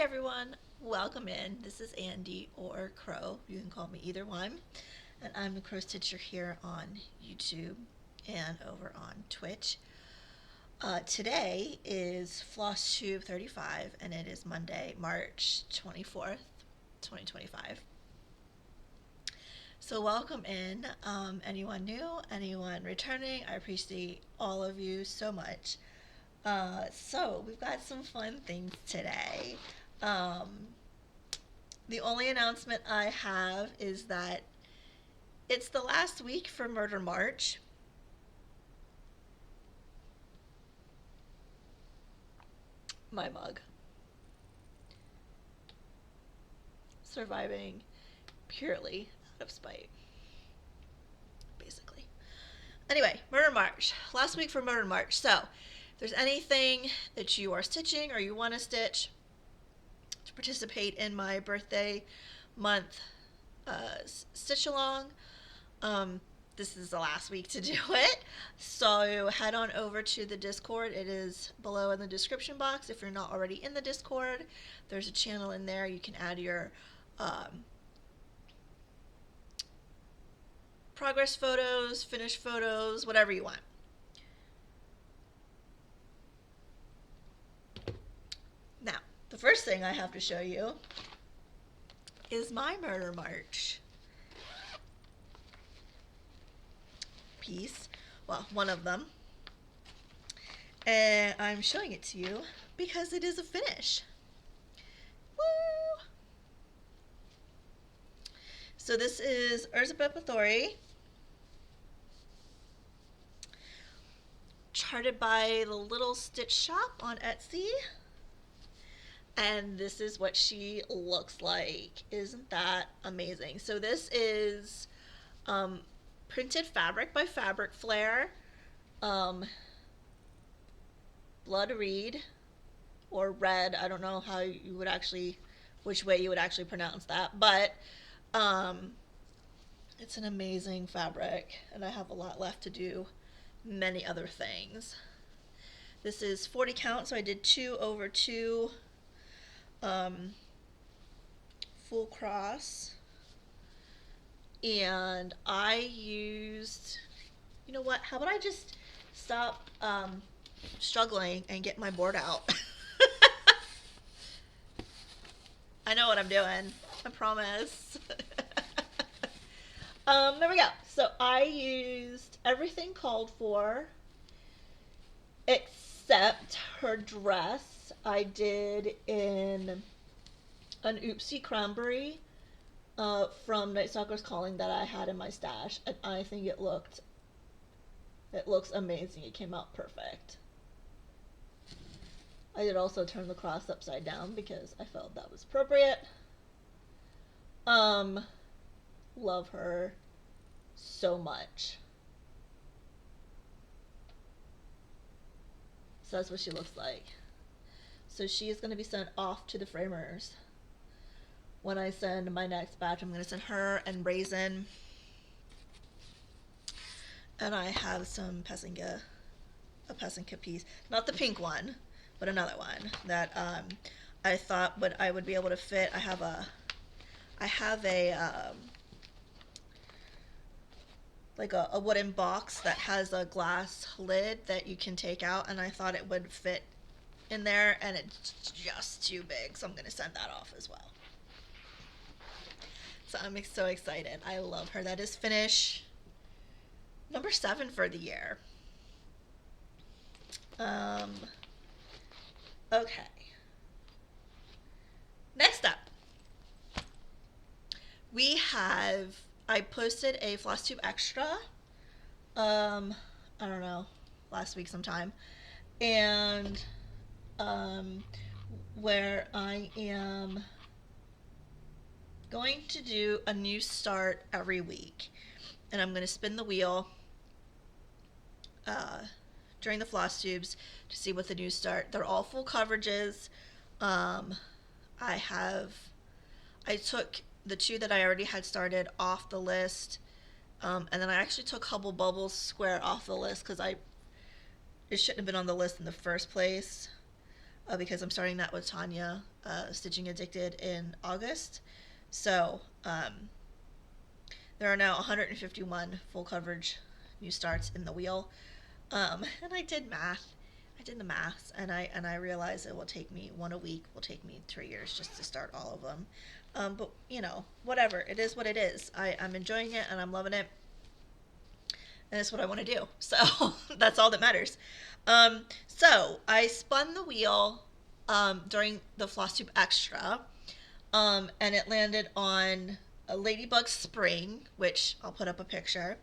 everyone, welcome in. This is Andy or Crow. You can call me either one. And I'm the Crow Stitcher here on YouTube and over on Twitch. Today is Flosstube 35 and it is Monday, March 24th, 2025. So welcome in, anyone new, anyone returning. I appreciate all of you so much. So we've got some fun things today. Um, the only announcement I have is that it's the last week for Murder March. My mug. Surviving purely out of spite. Basically. Anyway, Murder March. Last week for Murder March. So, if there's anything that you are stitching or you want to stitch to participate in my birthday month stitch along, this is the last week to do it. So head on over to the Discord. It is below in the description box. If you're not already in the Discord, there's a channel in there. You can add your progress photos, finished photos, whatever you want. Now, the first thing I have to show you is my Murder March piece. Well, one of them. And I'm showing it to you because it is a finish. Woo! So this is Urza Pepithori, charted by the Little Stitch Shop on Etsy. And this is what she looks like. Isn't that amazing? So this is printed fabric by Fabric Flare, blood reed, or red. I don't know how you would actually, which way you would actually pronounce that, but it's an amazing fabric, and I have a lot left to do many other things. This is 40 count, so I did 2 over 2 full cross, and I used, you know what, how about I just stop struggling and get my board out. I know what I'm doing, I promise. There we go. So I used everything called for except her dress. I did in an Oopsie Cranberry from Night Stalker's Calling that I had in my stash, and I think it looks amazing. It came out perfect. I did also turn the cross upside down because I felt that was appropriate. Love her so much. So that's what she looks like. So she is going to be sent off to the framers. When I send my next batch, I'm going to send her and Raisin. And I have some a Pesinka piece. Not the pink one, but another one that I thought I would be able to fit. I have a like a wooden box that has a glass lid that you can take out, and I thought it would fit in there, and it's just too big, so I'm going to send that off as well. So I'm so excited. I love her. That is finish number 7 for the year. Okay. Next up, I posted a Flosstube extra, I don't know, last week sometime, and where I am going to do a new start every week, and I'm going to spin the wheel during the Flosstubes to see what the new start. They're all full coverages. I took the 2 that I already had started off the list, and then I actually took Hubble Bubbles Square off the list because it shouldn't have been on the list in the first place, because I'm starting that with Tanya Stitching Addicted in August. So there are now 151 full coverage new starts in the wheel. And I did math. I did the maths, and I realized it will take me one a week. Will take me 3 years just to start all of them. But you know, whatever. It is what it is. I'm enjoying it and I'm loving it, and it's what I want to do. So that's all that matters. So I spun the wheel during the Flosstube Extra, and it landed on a Ladybug Spring, which I'll put up a picture.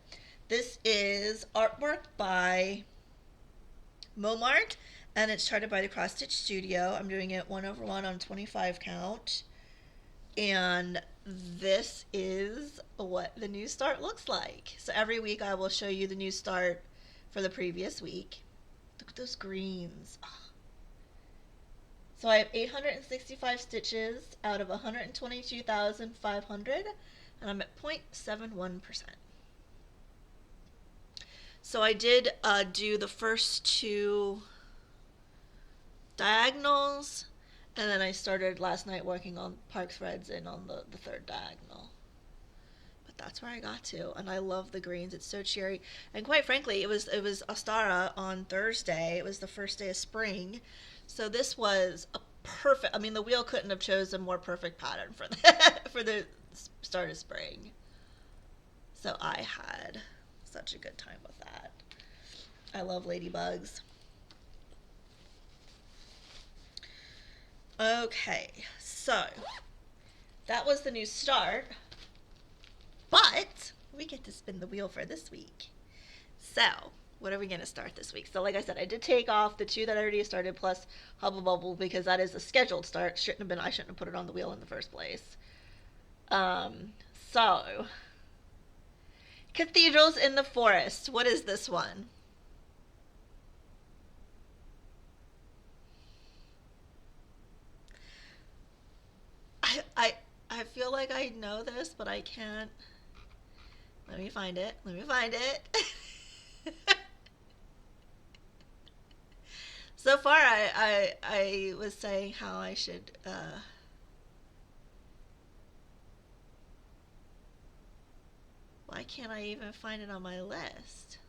This is artwork by Momart, and it's charted by the Cross Stitch Studio. I'm doing it 1/1 on 25 count. And this is what the new start looks like. So every week I will show you the new start for the previous week. Look at those greens. So I have 865 stitches out of 122,500, and I'm at 0.71%. So I did do the first two diagonals, and then I started last night working on Parks Reds and on the third diagonal. But that's where I got to, and I love the greens. It's so cheery. And quite frankly, it was Ostara on Thursday. It was the first day of spring. So this was a perfect, I mean, the wheel couldn't have chosen a more perfect pattern for for the start of spring. So I had such a good time with that. I love ladybugs. Okay, so that was the new start, but we get to spin the wheel for this week. So what are we going to start this week? So like I said, I did take off the two that I already started plus Hubble Bubble because that is a scheduled start. I shouldn't have put it on the wheel in the first place. So Cathedrals in the Forest. What is this one? I feel like I know this, but I can't. Let me find it. Let me find it. So far, I was saying how I should. Why can't I even find it on my list?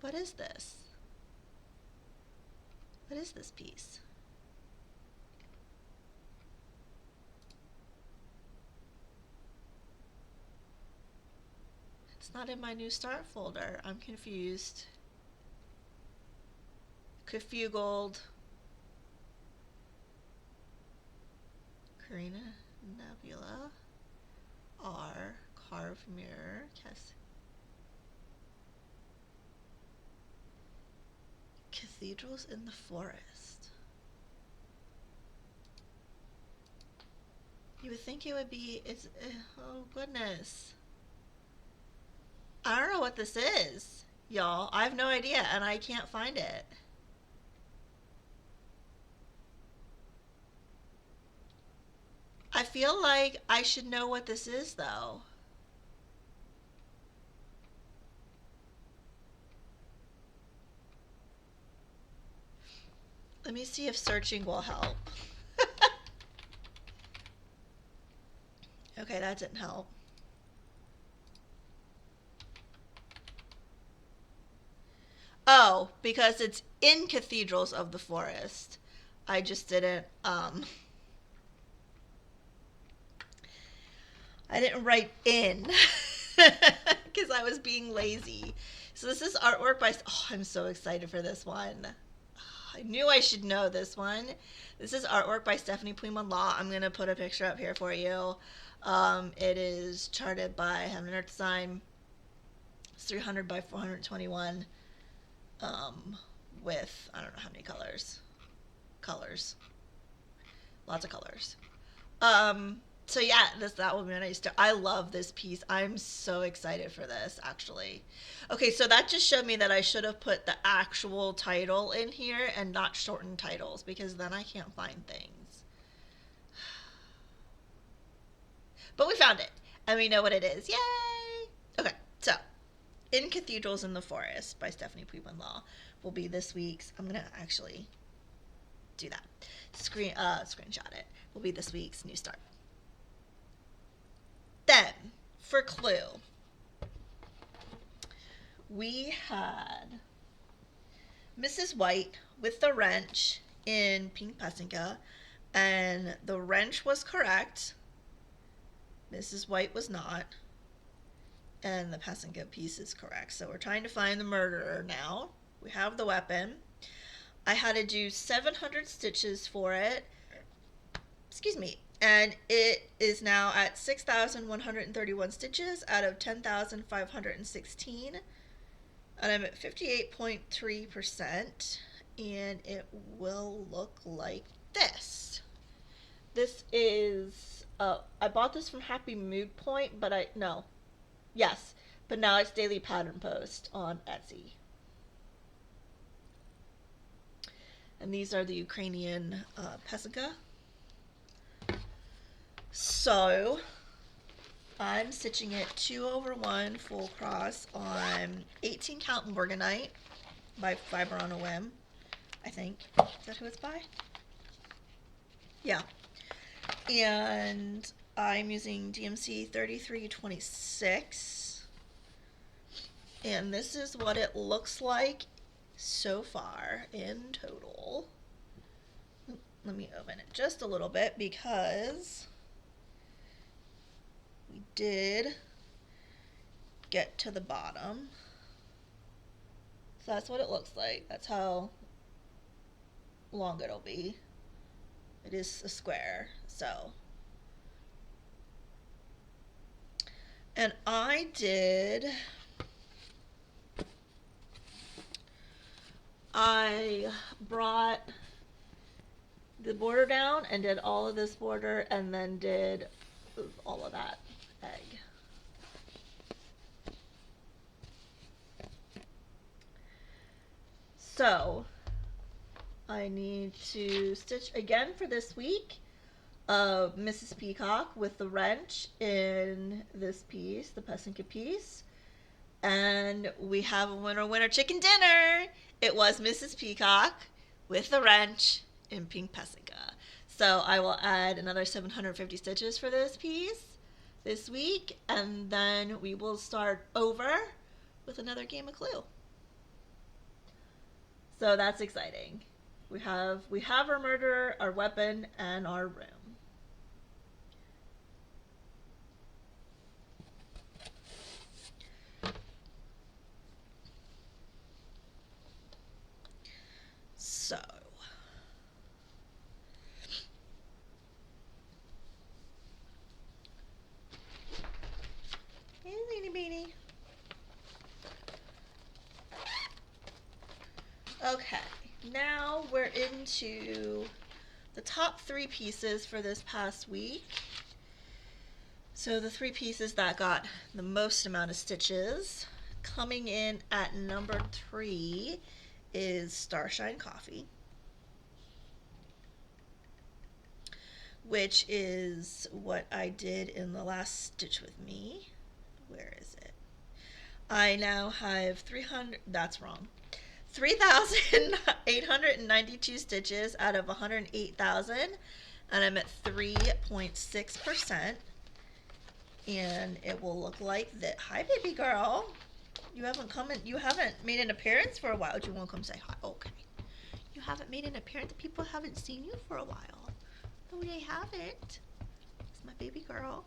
What is this? What is this piece? It's not in my new start folder. I'm confused. Cafugold. Karina Nebula. R. Carved Mirror. Cathedrals in the Forest. You would think it would be. It's. Oh, goodness. I don't know what this is, y'all. I have no idea, and I can't find it. I feel like I should know what this is, though. Let me see if searching will help. Okay, that didn't help. Oh, because it's in Cathedrals of the Forest. I just didn't, I didn't write in because I was being lazy. So this is artwork by, oh, I'm so excited for this one. I knew I should know this one. This is artwork by Stephanie Puymon Law. I'm going to put a picture up here for you. It is charted by Heaven and Earth Design. It's 300 by 421 with, I don't know how many colors. Lots of colors. So yeah, that would be nice too. I love this piece. I'm so excited for this, actually. Okay, so that just showed me that I should have put the actual title in here and not shortened titles, because then I can't find things. But we found it, and we know what it is. Yay! Okay, so In Cathedrals in the Forest by Stephanie Puymon Law will be this week's. I'm gonna actually do that. Screenshot it. Will be this week's new start. Then, for clue, we had Mrs. White with the wrench in Pink Pasinka, and the wrench was correct. Mrs. White was not, and the Pasinka piece is correct. So we're trying to find the murderer now. We have the weapon. I had to do 700 stitches for it. Excuse me. And it is now at 6,131 stitches out of 10,516. And I'm at 58.3%. And it will look like this. This is, I bought this from Happy Mood Point, but yes, but now it's Daily Pattern Post on Etsy. And these are the Ukrainian Pasinka. So I'm stitching it 2/1 full cross on 18 count Morganite by Fiber on a Whim, I think. Is that who it's by? Yeah. And I'm using DMC 3326. And this is what it looks like so far in total. Let me open it just a little bit because we did get to the bottom. So that's what it looks like. That's how long it'll be. It is a square, so. And I brought the border down and did all of this border and then did all of that egg. So I need to stitch again for this week Mrs. Peacock with the wrench in this piece, the Pasinka piece. And we have a winner chicken dinner. It was Mrs. Peacock with the wrench in Pink Pasinka. So I will add another 750 stitches for this piece this week, and then we will start over with another game of Clue. So that's exciting. We have our murderer, our weapon, and our room. So hey, Leany Beanie. Okay, now we're into the top 3 pieces for this past week. So the 3 pieces that got the most amount of stitches, coming in at number 3 is Starshine Coffee, which is what I did in the last Stitch With Me. Where is it? I now have 3,892 stitches out of 108,000, and I'm at 3.6%. And it will look like that. Hi, baby girl. You haven't made an appearance for a while. Do you want to come say hi? Okay. You haven't made an appearance. People haven't seen you for a while. No, they haven't. It's my baby girl.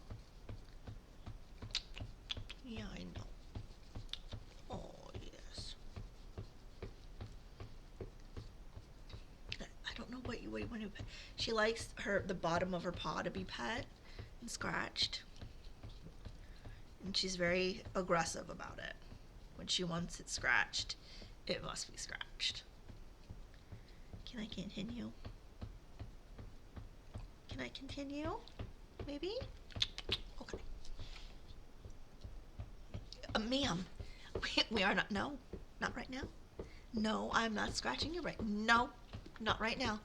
Yeah, I know. Oh, yes. I don't know what you want to pet. She likes the bottom of her paw to be pet and scratched. And she's very aggressive about it. When she wants it scratched, it must be scratched. Can I continue? Can I continue? Maybe? Okay. Ma'am, we are not, no, not right now. No, I'm not scratching you right. No, not right now.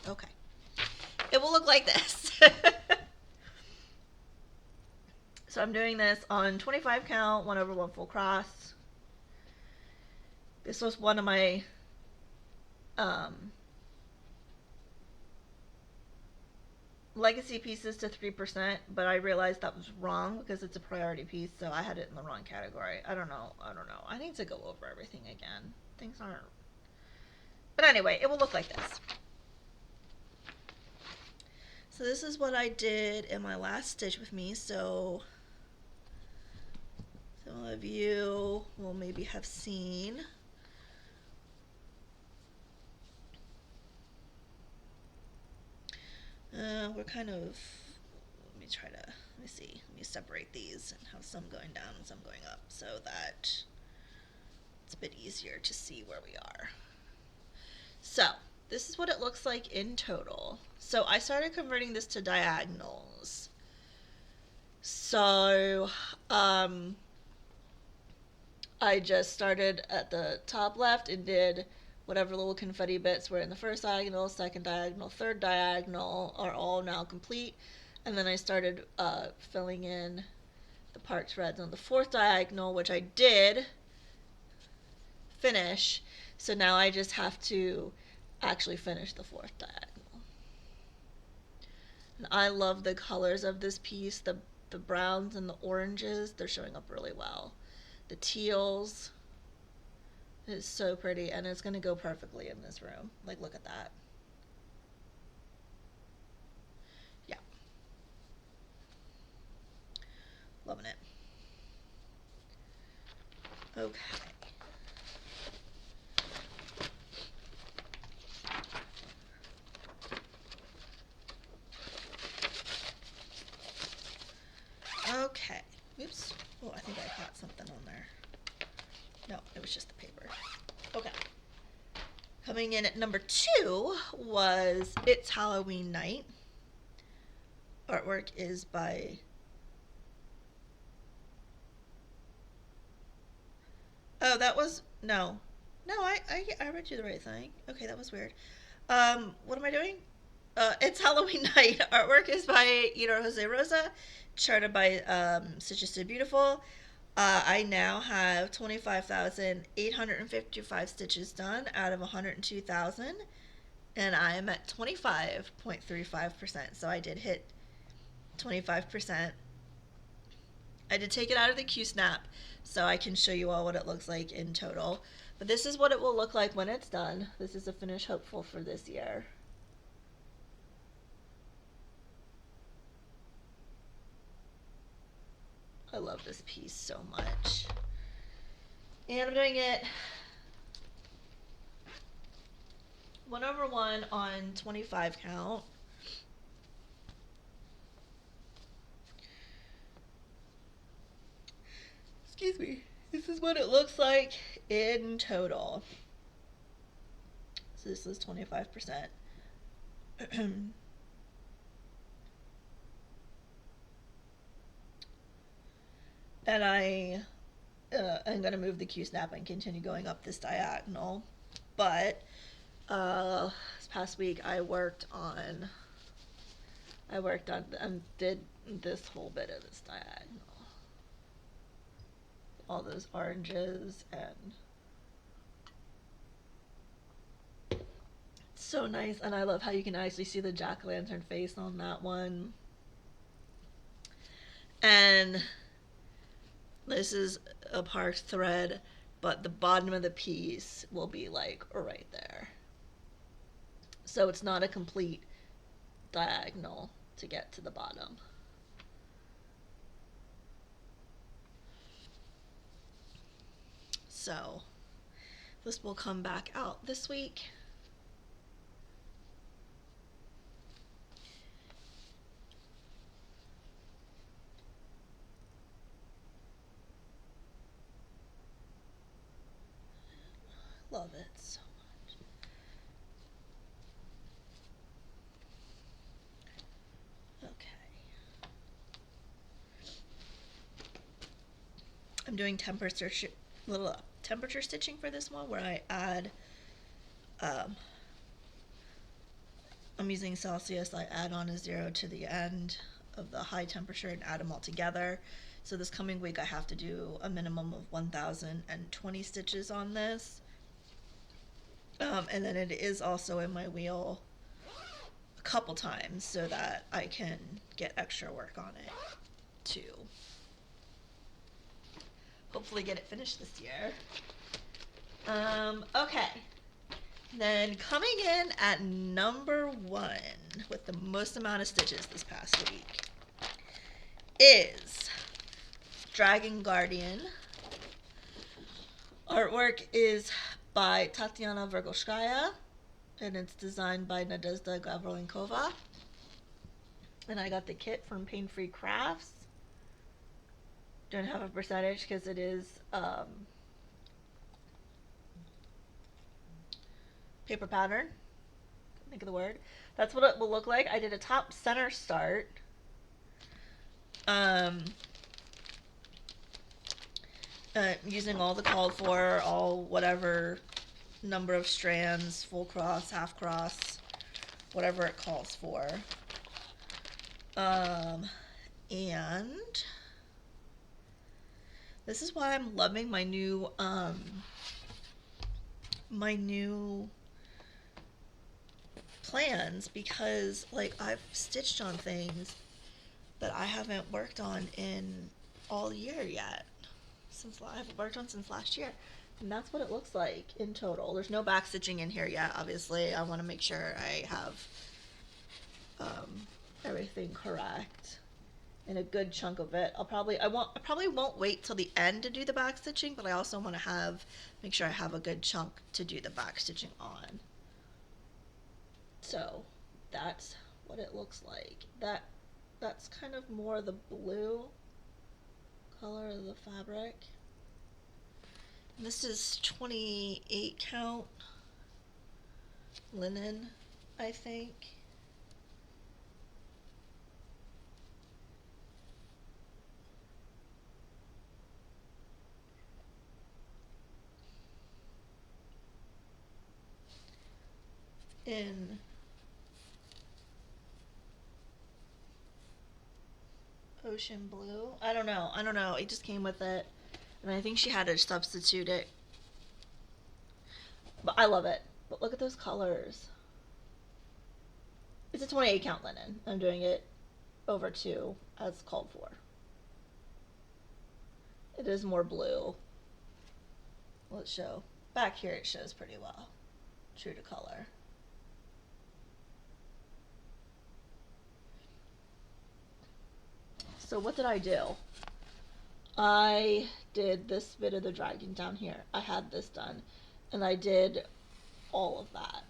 Okay. It will look like this. So I'm doing this on 25 count, 1/1 full cross. This was one of my legacy pieces to 3%, but I realized that was wrong because it's a priority piece, so I had it in the wrong category. I don't know. I need to go over everything again. Things aren't. But anyway, it will look like this. So this is what I did in my last stitch with me. So some of you will maybe have seen. We're kind of, let me see, let me separate these and have some going down and some going up so that it's a bit easier to see where we are. So this is what it looks like in total. So I started converting this to diagonals. So I just started at the top left and did whatever little confetti bits were in the first diagonal, second diagonal, third diagonal are all now complete. And then I started filling in the part threads on the fourth diagonal, which I did finish. So now I just have to actually finish the fourth diagonal. And I love the colors of this piece, the browns and the oranges, they're showing up really well. The teals is so pretty, and it's going to go perfectly in this room. Like, look at that. Yeah. Loving it. Okay. Okay. Oops. Oh, I think I caught something on there. No, it was just the paper. Okay. Coming in at number 2 was It's Halloween Night. Artwork is by... Oh, that was... No. No, I read you the right thing. Okay, that was weird. What am I doing? It's Halloween Night. Artwork is by Jose Rosa. Charted by Stitches to Beautiful. I now have 25,855 stitches done out of 102,000, and I am at 25.35%. So I did hit 25%. I did take it out of the Q-Snap so I can show you all what it looks like in total. But this is what it will look like when it's done. This is a finish hopeful for this year. I love this piece so much. And I'm doing it 1/1 on 25 count. Excuse me. This is what it looks like in total. So this is 25%. And I am going to move the Q-Snap and continue going up this diagonal. But this past week I worked on and did this whole bit of this diagonal. All those oranges, and it's so nice. And I love how you can actually see the jack-o'-lantern face on that one. And this is a part thread, but the bottom of the piece will be like right there. So it's not a complete diagonal to get to the bottom. So this will come back out this week. Love it so much. Okay. I'm doing little temperature stitching for this one, where I add, I'm using Celsius. I add on a 0 to the end of the high temperature and add them all together. So this coming week I have to do a minimum of 1,020 stitches on this. And then it is also in my wheel couple times so that I can get extra work on it to hopefully get it finished this year. Okay. Then coming in at number 1 with the most amount of stitches this past week is Dragon Guardian. Artwork is by Tatiana Vergoshkaya, and it's designed by Nadezhda Gavrilenkova. And I got the kit from Pain Free Crafts. Don't have a percentage because it is paper pattern. Think of the word. That's what it will look like. I did a top center start. Using all the called for, all whatever number of strands, full cross, half cross, whatever it calls for. And this is why I'm loving my new plans, because like I've stitched on things that I haven't worked on in all year yet. I haven't worked on since last year. And that's what it looks like in total. There's no back stitching in here yet, obviously. I want to make sure I have everything correct in a good chunk of it. I probably won't wait till the end to do the back stitching, but I also want to make sure I have a good chunk to do the back stitching on. So that's what it looks like. That's kind of more the blue color of the fabric. And this is 28 count linen, I think. In ocean blue. I don't know. It just came with it. And I think she had to substitute it. But I love it. But look at those colors. It's a 28 count linen. I'm doing it over 2 as called for. It is more blue. Let's show. Back here it shows pretty well. True to color. So what did I do? I did this bit of the dragon down here. I had this done. And I did all of that.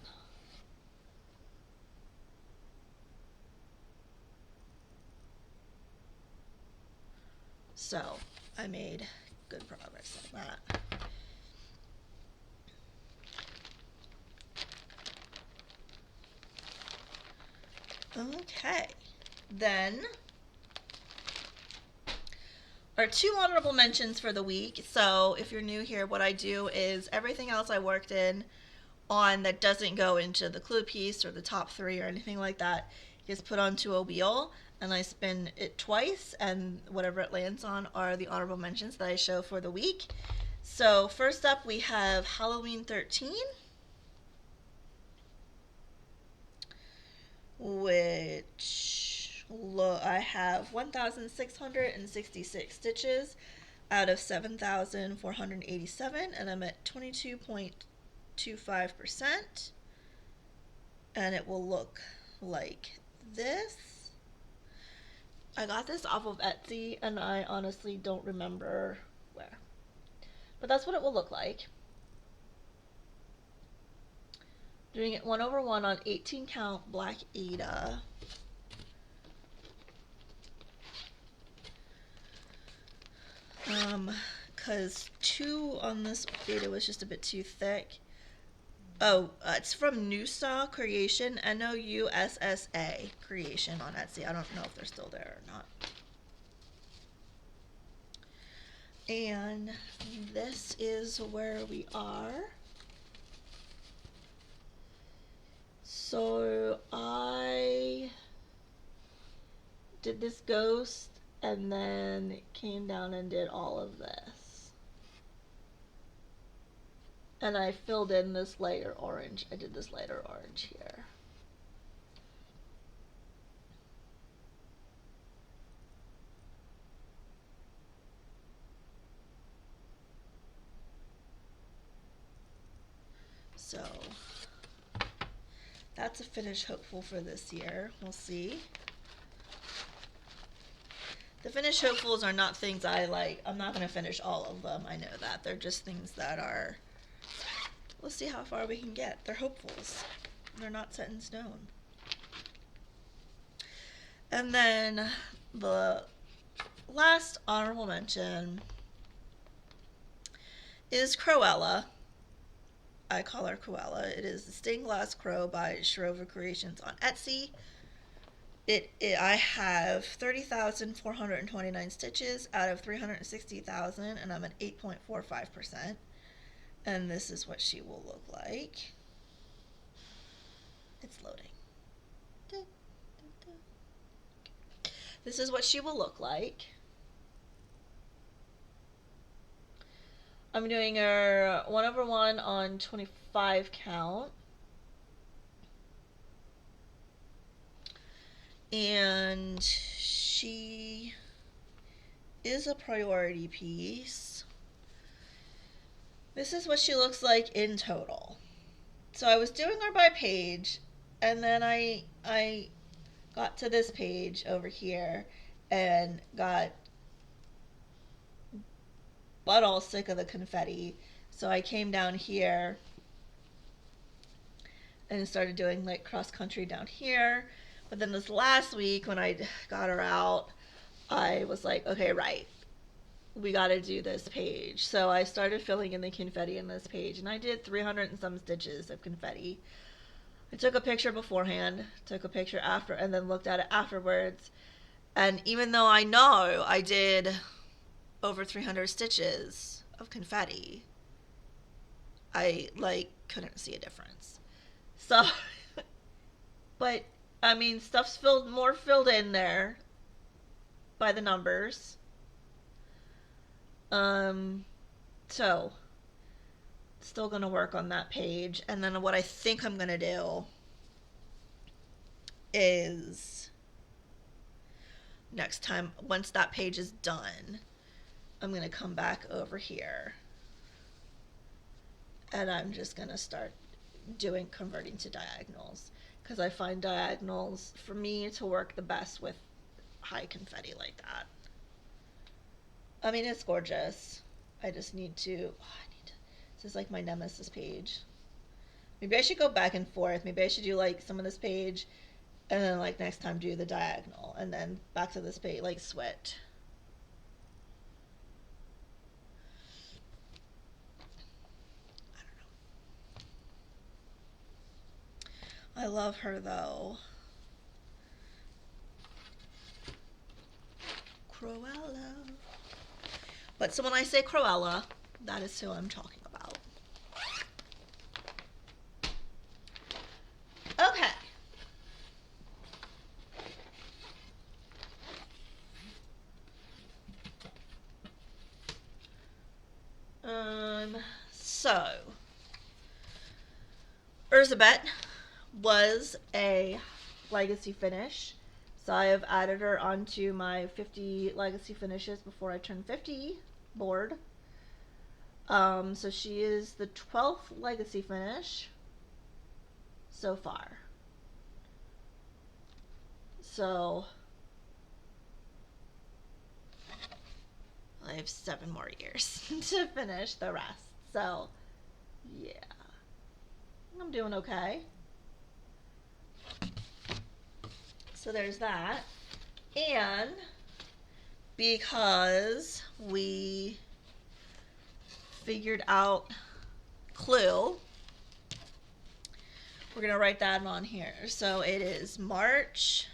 So I made good progress on that. Okay, then our 2 honorable mentions for the week. So if you're new here, what I do is everything else I worked on that doesn't go into the clue piece or the top 3 or anything like that gets put onto a wheel, and I spin it twice, and whatever it lands on are the honorable mentions that I show for the week. So first up we have Halloween 13, which I have 1,666 stitches out of 7,487, and I'm at 22.25%, and it will look like this. I got this off of Etsy, and I honestly don't remember where, but that's what it will look like. Doing it 1/1 on 18 count black Aida. Because 2 on this Aida was just a bit too thick. Oh, it's from Noosa Creation, Noussa Creation on Etsy. I don't know if they're still there or not. And this is where we are. So I did this ghost and then came down and did all of this. And I filled in this lighter orange. I did this lighter orange here. So that's a finish hopeful for this year. We'll see. The finish hopefuls are not things I like. I'm not going to finish all of them. I know that. They're just things that are, we'll see how far we can get. They're hopefuls. They're not set in stone. And then the last honorable mention is Cruella. I call her Cruella. It is the Stained Glass Crow by Sharova Creations on Etsy. I have 30,429 stitches out of 360,000, and I'm at 8.45%. And this is what she will look like. It's loading. This is what she will look like. I'm doing her 1/1 on 25 count. And she is a priority piece. This is what she looks like in total. So I was doing her by page, and then I got to this page over here and got butt all sick of the confetti. So I came down here and started doing like cross country down here. But then this last week when I got her out, I was like, okay, right, we got to do this page. So I started filling in the confetti in this page, and I did 300 and some stitches of confetti. I took a picture beforehand, took a picture after, and then looked at it afterwards. And even though I know I did over 300 stitches of confetti, I like couldn't see a difference. So, but I mean, stuff's filled in there by the numbers. So still gonna work on that page, and then what I think I'm gonna do is next time, once that page is done, I'm gonna come back over here and I'm just gonna start converting to diagonals, because I find diagonals for me to work the best with high confetti like that. I mean, it's gorgeous. I just need to, this is like my nemesis page. Maybe I should go back and forth. Maybe I should do like some of this page and then like next time do the diagonal and then back to this page, like switch. I love her though. Cruella. But so when I say Cruella, that is who I'm talking about. Okay. So Elizabeth was a legacy finish. So I have added her onto my 50 legacy finishes before I turn 50 board. So she is the 12th legacy finish so far. So I have 7 more years to finish the rest. So yeah, I'm doing okay. So there's that. And because we figured out Clue, we're going to write that on here. So it is March,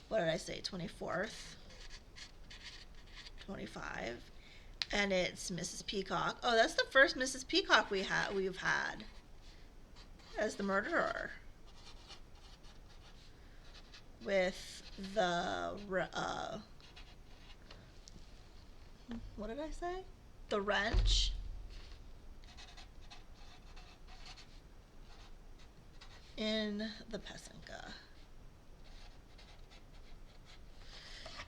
what did I say, 24th, 25. And it's Mrs. Peacock. Oh, that's the first Mrs. Peacock we've had as the murderer. With the, what did I say? The wrench. In the Pesinka.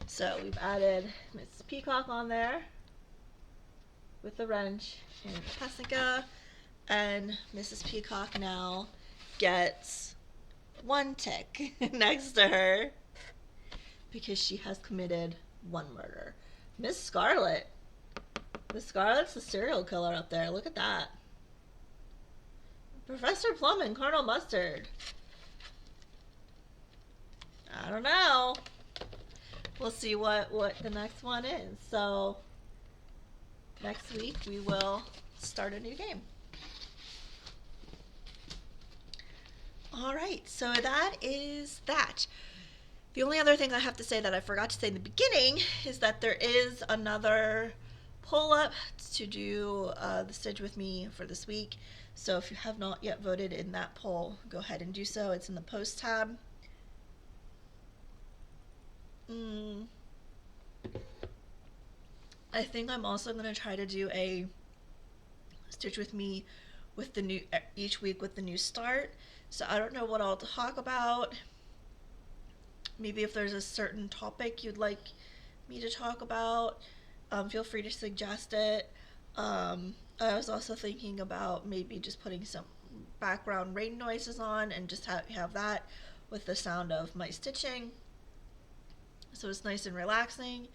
So we've added Mrs. Peacock on there with the wrench in the Pesinka. And Mrs. Peacock now gets one tick next to her because she has committed one murder. Miss Scarlet. Miss Scarlet's the serial killer up there. Look at that. Professor Plum and Colonel Mustard. I don't know. We'll see what the next one is. So next week we will start a new game. All right, so that is that. The only other thing I have to say that I forgot to say in the beginning is that there is another poll up to do the Stitch with me for this week. So if you have not yet voted in that poll, go ahead and do so. It's in the post tab. I think I'm also going to try to do a Stitch with me with the new each week with the new start. So I don't know what I'll talk about. Maybe if there's a certain topic you'd like me to talk about, feel free to suggest it. I was also thinking about maybe just putting some background rain noises on and just have that with the sound of my stitching. So it's nice and relaxing.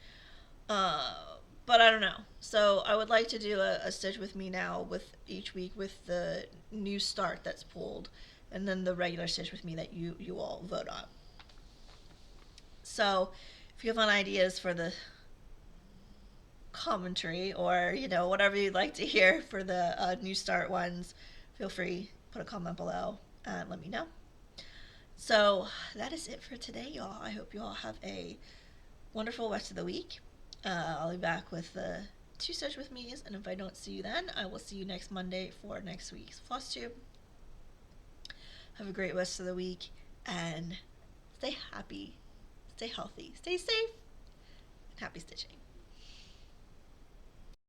But I don't know. So I would like to do a Stitch with me now with each week with the new start that's pulled, and then the regular Stitch with me that you all vote on. So if you have any ideas for the commentary or whatever you'd like to hear for the new start ones, feel free, put a comment below and let me know. So that is it for today, y'all. I hope you all have a wonderful rest of the week. I'll be back with the 2 Stitch with me's, and if I don't see you then, I will see you next Monday for next week's Flosstube. Have a great rest of the week and stay happy, stay healthy, stay safe, and happy stitching.